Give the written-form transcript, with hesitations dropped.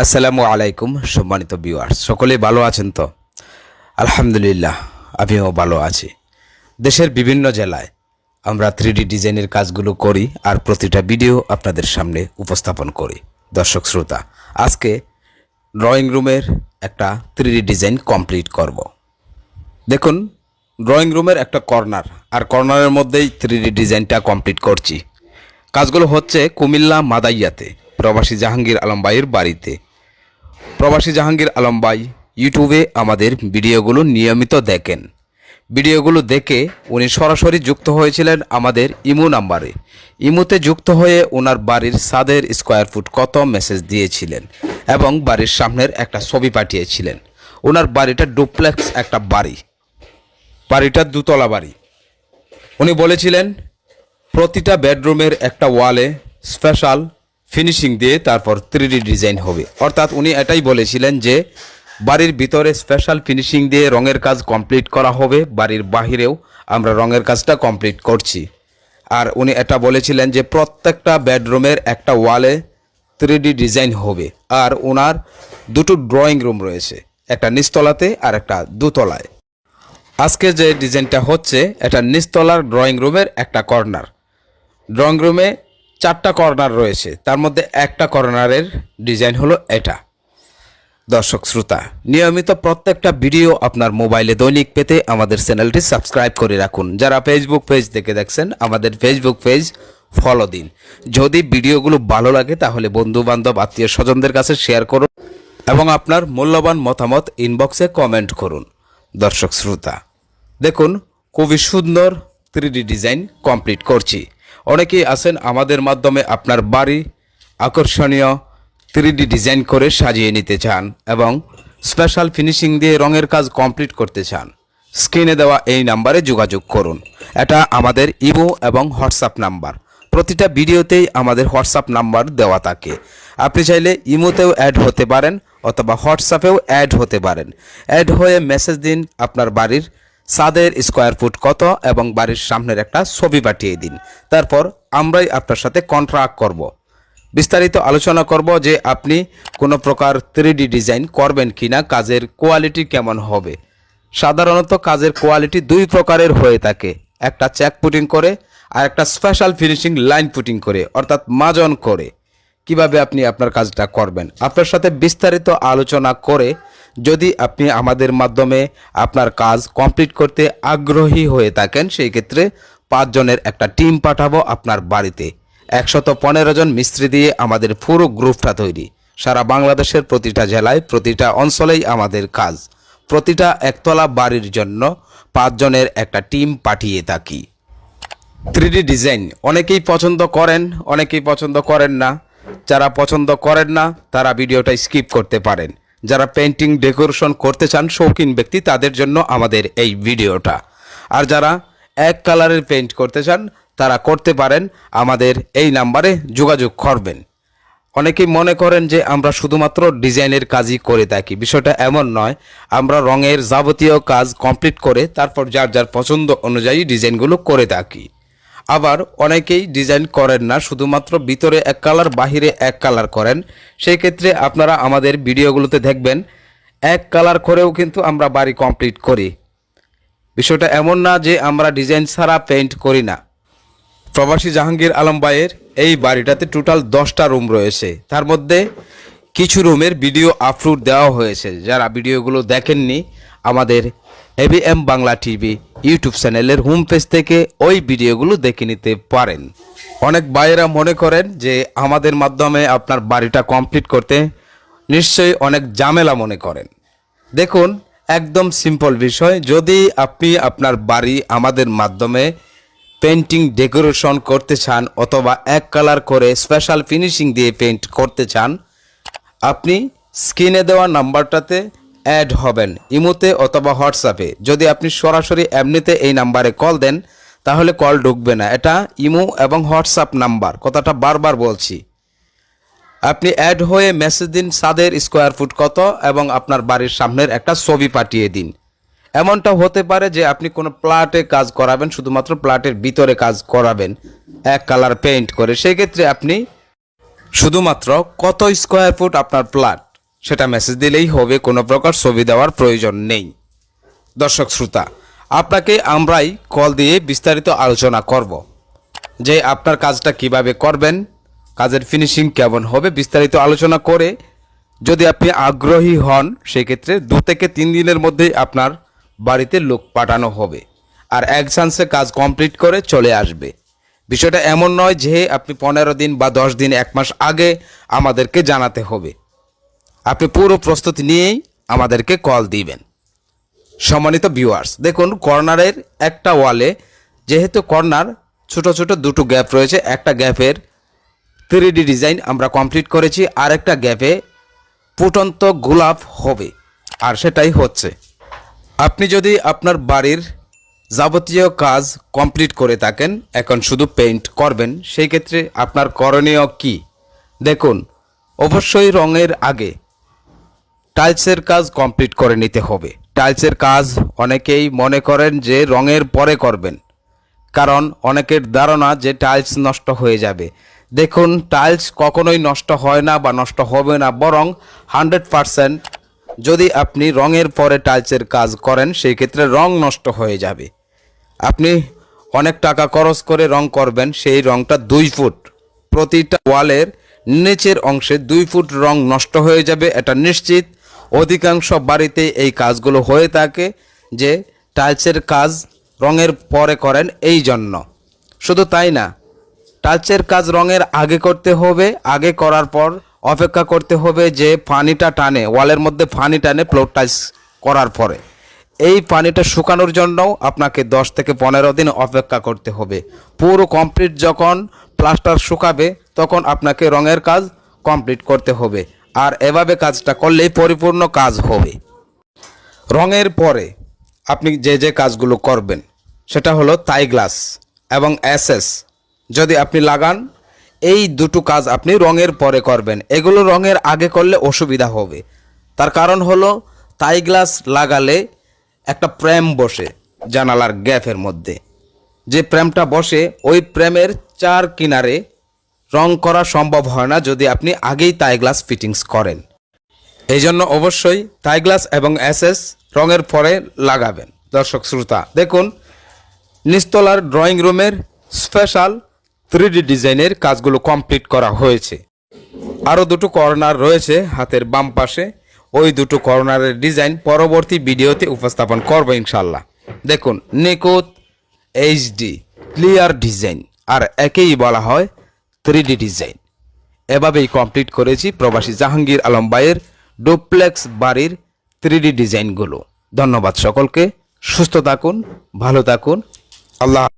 আসসালামু আলাইকুম সম্মানিত ভিউয়ার্স, সকলেই ভালো আছেন তো? আলহামদুলিল্লাহ, আমিও ভালো আছি। দেশের বিভিন্ন জেলায় আমরা 3D ডিজাইনের কাজগুলো করি আর প্রতিটা ভিডিও আপনাদের সামনে উপস্থাপন করি। দর্শক শ্রোতা, আজকে ড্রয়িং রুমের একটা 3D ডিজাইন কমপ্লিট করব। দেখুন, ড্রয়িং রুমের একটা কর্নার, আর কর্নারের মধ্যেই 3D ডিজাইনটা কমপ্লিট করছি। কাজগুলো হচ্ছে কুমিল্লা মাদাইয়াতে প্রবাসী জাহাঙ্গীর আলম ভাইয়ের বাড়িতে। প্রবাসী জাহাঙ্গীর আলম ভাই ইউটিউবে আমাদের ভিডিওগুলো নিয়মিত দেখেন। ভিডিওগুলো দেখে উনি সরাসরি যুক্ত হয়েছিলেন আমাদের ইমো নাম্বারে। ইমোতে যুক্ত হয়ে ওনার বাড়ির ছাদের স্কোয়ার ফুট কত মেসেজ দিয়েছিলেন এবং বাড়ির সামনের একটা ছবি পাঠিয়েছিলেন। ওনার বাড়িটা ডুপ্লেক্স একটা বাড়ি, বাড়িটা দুতলা বাড়ি। উনি বলেছিলেন প্রতিটা বেডরুমের একটা ওয়ালে স্পেশাল ফিনিশিং দিয়ে তারপর 3D ডিজাইন হবে। অর্থাৎ উনি এটাই বলেছিলেন যে বাড়ির ভিতরে স্পেশাল ফিনিশিং দিয়ে রঙের কাজ কমপ্লিট করা হবে, বাড়ির বাহিরেও আমরা রঙের কাজটা কমপ্লিট করছি। আর উনি এটা বলেছিলেন যে প্রত্যেকটা বেডরুমের একটা ওয়ালে 3D ডিজাইন হবে। আর ওনার দুটো ড্রয়িং রুম রয়েছে, একটা নিচতলাতে আর একটা দোতলায়। আজকে যে ডিজাইনটা হচ্ছে এটা নিচতলার ড্রয়িং রুমের একটা কর্নার। ড্রয়িং রুমে 4টা কর্নার রয়েছে, তার মধ্যে একটা কর্নারের ডিজাইন হলো এটা। দর্শক শ্রোতা, নিয়মিত প্রত্যেকটা ভিডিও আপনার মোবাইলে দৈনিক পেতে আমাদের চ্যানেলটি সাবস্ক্রাইব করে রাখুন। যারা ফেসবুক পেজ থেকে দেখছেন আমাদের ফেসবুক পেজ ফলো দিন। যদি ভিডিওগুলো ভালো লাগে তাহলে বন্ধু বান্ধব আত্মীয় স্বজনদের কাছে শেয়ার করুন এবং আপনার মূল্যবান মতামত ইনবক্সে কমেন্ট করুন। দর্শক শ্রোতা, দেখুন খুবই সুন্দর 3D ডিজাইন কমপ্লিট করছি। অনেকেই আছেন আমাদের মাধ্যমে আপনার বাড়ি আকর্ষণীয় 3D ডিজাইন করে সাজিয়ে নিতে চান এবং স্পেশাল ফিনিশিং দিয়ে রঙের কাজ কমপ্লিট করতে চান। স্ক্রিনে দেওয়া এই নাম্বারে যোগাযোগ করুন। এটা আমাদের ইমো এবং হোয়াটসঅ্যাপ নাম্বার। প্রতিটা ভিডিওতেই আমাদের হোয়াটসঅ্যাপ নাম্বার দেওয়া থাকে। আপনি চাইলে ইমোতেও অ্যাড হতে পারেন অথবা হোয়াটসঅ্যাপেও অ্যাড হতে পারেন। অ্যাড হয়ে মেসেজ দিন আপনার বাড়ির ছাদের স্কোয়ার ফুট কত এবং বাড়ির সামনের একটা ছবি পাঠিয়ে দিন। তারপর আমরাই আপনার সাথে কন্ট্রাক্ট করব, বিস্তারিত আলোচনা করব যে আপনি কোনো প্রকার 3D ডিজাইন করবেন কিনা, কাজের কোয়ালিটি কেমন হবে। সাধারণত কাজের কোয়ালিটি দুই প্রকারের হয়ে থাকে, একটা চেক পুটিং করে আর একটা স্পেশাল ফিনিশিং লাইন পুটিং করে, অর্থাৎ মাজন করে। কিভাবে আপনি আপনার কাজটা করবেন আপনার সাথে বিস্তারিত আলোচনা করে যদি আপনি আমাদের মাধ্যমে আপনার কাজ কমপ্লিট করতে আগ্রহী হয়ে থাকেন, সেই ক্ষেত্রে 5 জনের একটা টিম পাঠাবো আপনার বাড়িতে। 115 জন মিস্ত্রি দিয়ে আমাদের পুরো গ্রুপটা তৈরি। সারা বাংলাদেশের প্রতিটা জেলায় প্রতিটা অঞ্চলেই আমাদের কাজ। প্রতিটা একতলা বাড়ির জন্য 5 জনের একটা টিম পাঠিয়ে থাকি। 3D ডিজাইন অনেকেই পছন্দ করেন, অনেকেই পছন্দ করেন না। যারা পছন্দ করেন না তারা ভিডিওটা স্কিপ করতে পারেন। যারা পেন্টিং ডেকোরেশন করতে চান শৌখিন ব্যক্তি, তাদের জন্য আমাদের এই ভিডিওটা। আর যারা এক কালারের পেইন্ট করতে চান তারা করতে পারেন, আমাদের এই নাম্বারে যোগাযোগ করবেন। অনেকেই মনে করেন যে আমরা শুধুমাত্র ডিজাইনের কাজই করে থাকি। বিষয়টা এমন নয়, আমরা রঙের যাবতীয় কাজ কমপ্লিট করে তারপর যার যার পছন্দ অনুযায়ী ডিজাইনগুলো করে থাকি। আবার অনেকেই ডিজাইন করেন না, শুধুমাত্র ভিতরে এক কালার বাহিরে এক কালার করেন। সেই ক্ষেত্রে আপনারা আমাদের ভিডিওগুলোতে দেখবেন এক কালার করেও কিন্তু আমরা বাড়ি কমপ্লিট করি। বিষয়টা এমন না যে আমরা ডিজাইন ছাড়া পেইন্ট করি না। প্রবাসী জাহাঙ্গীর আলম ভাইয়ের এই বাড়িটাতে টোটাল 10টা রুম রয়েছে। তার মধ্যে কিছু রুমের ভিডিও আপলোড দেওয়া হয়েছে। যারা ভিডিওগুলো দেখেননি আমাদের ABM বাংলা টিভি ইউটিউব চ্যানেলের হোম পেজ থেকে ওই ভিডিওগুলো দেখে নিতে পারেন। অনেক ভাইয়েরা মনে করেন যে আমাদের মাধ্যমে আপনার বাড়িটা কমপ্লিট করতে নিশ্চয়ই অনেক ঝামেলা মনে করেন। দেখুন, একদম সিম্পল বিষয়। যদি আপনি আপনার বাড়ি আমাদের মাধ্যমে পেন্টিং ডেকোরেশন করতে চান অথবা এক কালার করে স্পেশাল ফিনিশিং দিয়ে পেইন্ট করতে চান, আপনি স্ক্রিনে দেওয়া নাম্বারটাতে অ্যাড হবেন ইমোতে অথবা হোয়াটসঅ্যাপে। যদি আপনি সরাসরি এমনিতে এই নাম্বারে কল দেন তাহলে কল ঢুকবে না। এটা ইমো এবং হোয়াটসঅ্যাপ নাম্বার, কথাটা বারবার বলছি। আপনি অ্যাড হয়ে মেসেজ দিন ছাদের স্কোয়ার ফুট কত এবং আপনার বাড়ির সামনের একটা ছবি পাঠিয়ে দিন। এমনটা হতে পারে যে আপনি কোনো প্লাটে কাজ করাবেন, শুধুমাত্র প্লাটের ভিতরে কাজ করাবেন এক কালার পেইন্ট করে। সেই ক্ষেত্রে আপনি শুধুমাত্র কত স্কোয়ার ফুট আপনার প্লট সেটা মেসেজ দিলেই হবে, কোনো প্রকার ছবি দেওয়ার প্রয়োজন নেই। দর্শক শ্রোতা, আপনাকে আমরাই কল দিয়ে বিস্তারিত আলোচনা করব যে আপনার কাজটা কিভাবে করবেন, কাজের ফিনিশিং কেমন হবে, বিস্তারিত আলোচনা করে যদি আপনি আগ্রহী হন সেক্ষেত্রে 2 থেকে 3 দিনের মধ্যেই আপনার বাড়িতে লোক পাঠানো হবে আর এক চান্সে কাজ কমপ্লিট করে চলে আসবে। বিষয়টা এমন নয় যে আপনি 15 দিন বা 10 দিন 1 মাস আগে আমাদেরকে জানাতে হবে। আপনি পুরো প্রস্তুতি নিয়েই আমাদেরকে কল দিবেন। সম্মানিত ভিউয়ার্স, দেখুন কর্নারের একটা ওয়ালে যেহেতু কর্নার ছোট ছোট 2টো গ্যাপ রয়েছে, একটা গ্যাপের 3D ডিজাইন আমরা কমপ্লিট করেছি, আর একটা গ্যাপে ফুটন্ত গোলাপ হবে, আর সেটাই হচ্ছে। আপনি যদি আপনার বাড়ির যাবতীয় কাজ কমপ্লিট করে থাকেন, এখন শুধু পেইন্ট করবেন, সেই ক্ষেত্রে আপনার করণীয় কি? দেখুন, অবশ্যই রঙের আগে টাইলসের কাজ কমপ্লিট করে নিতে হবে। টাইলসের কাজ অনেকেই মনে করেন যে রঙের পরে করবেন, কারণ অনেকের ধারণা যে টাইলস নষ্ট হয়ে যাবে। দেখুন, টাইলস কখনোই নষ্ট হয় না বা নষ্ট হবে না, বরং 100% যদি আপনি রঙের পরে টাইলসের কাজ করেন সেই ক্ষেত্রে রং নষ্ট হয়ে যাবে। আপনি অনেক টাকা খরচ করে রং করবেন, সেই রংটা 2 ফুট, প্রতিটা ওয়ালের নিচের অংশে 2 ফুট রং নষ্ট হয়ে যাবে, এটা নিশ্চিত। অধিকাংশ বাড়িতে এই কাজগুলো হয়ে থাকে যে টাইলসের কাজ রঙের পরে করেন এই জন্য। শুধু তাই না, টাইলসের কাজ রঙের আগে করতে হবে, আগে করার পর অপেক্ষা করতে হবে যে পানিটা টানে, ওয়ালের মধ্যে পানি টানে ফ্লোর টাইলস করার পরে। এই পানিটা শুকানোর জন্যও আপনাকে 10 থেকে 15 দিন অপেক্ষা করতে হবে। পুরো কমপ্লিট যখন প্লাস্টার শুকাবে তখন আপনাকে রঙের কাজ কমপ্লিট করতে হবে, আর এভাবে কাজটা করলেই পরিপূর্ণ কাজ হবে। রঙের পরে আপনি যে যে কাজগুলো করবেন সেটা হলো থাই গ্লাস এবং এসএস যদি আপনি লাগান, এই 2টো কাজ আপনি রঙের পরে করবেন। এগুলো রঙের আগে করলে অসুবিধা হবে। তার কারণ হলো থাই গ্লাস লাগালে একটা ফ্রেম বসে জানালার গ্যাপের মধ্যে, যে ফ্রেমটা বসে ওই ফ্রেমের 4 কিনারে রং করা সম্ভব হয় না যদি আপনি আগেই থাই গ্লাস ফিটিংস করেন। এই জন্য অবশ্যই থাই গ্লাস এবং এসএস রঙের পরে লাগাবেন। দর্শক শ্রোতা, দেখুন নিচতলার ড্রয়িং রুমের স্পেশাল 3D ডিজাইনের কাজগুলো কমপ্লিট করা হয়েছে। আরও 2টো কর্নার রয়েছে হাতের বাম পাশে, ওই 2টো কর্নারের ডিজাইন পরবর্তী ভিডিওতে উপস্থাপন করব ইনশাল্লাহ। দেখুন, নিখুঁত এইচডি ক্লিয়ার ডিজাইন, আর একেই বলা হয় 3D ডিজাইন। এভাবেই কমপ্লিট করেছি প্রবাসী জাহাঙ্গীর আলম ভাইয়ের ডুপ্লেক্স বাড়ির 3D ডিজাইনগুলো। ধন্যবাদ সকলকে, সুস্থ থাকুন, ভালো থাকুন, আল্লাহ।